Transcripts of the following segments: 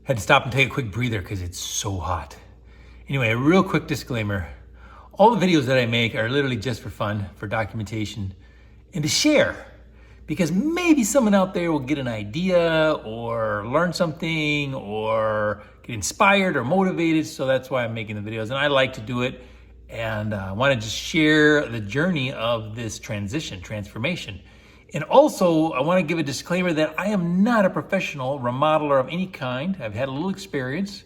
Had to stop and take a quick breather because it's so hot. Anyway, a real quick disclaimer. All the videos that I make are literally just for fun, for documentation, and to share. Because maybe someone out there will get an idea or learn something or get inspired or motivated. So that's why I'm making the videos. And I like to do it. And I want to just share the journey of this transformation. And also, I want to give a disclaimer that I am not a professional remodeler of any kind. I've had a little experience,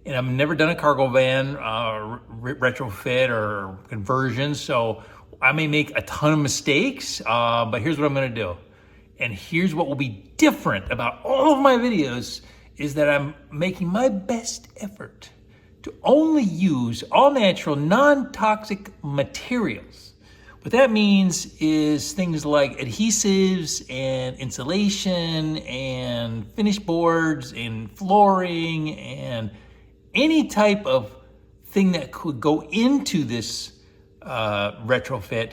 and I've never done a cargo van retrofit or conversion, so I may make a ton of mistakes, but here's what I'm going to do. And here's what will be different about all of my videos is that I'm making my best effort to only use all natural, non-toxic materials. What that means is things like adhesives and insulation and finish boards and flooring and any type of thing that could go into this retrofit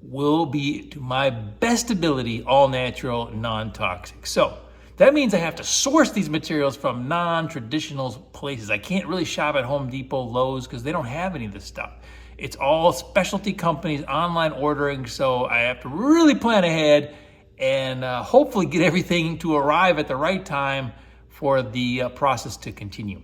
will be, to my best ability, all natural, non-toxic. So that means I have to source these materials from non-traditional places. I can't really shop at Home Depot, Lowe's, because they don't have any of this stuff. It's all specialty companies, online ordering, so I have to really plan ahead and hopefully get everything to arrive at the right time for the process to continue.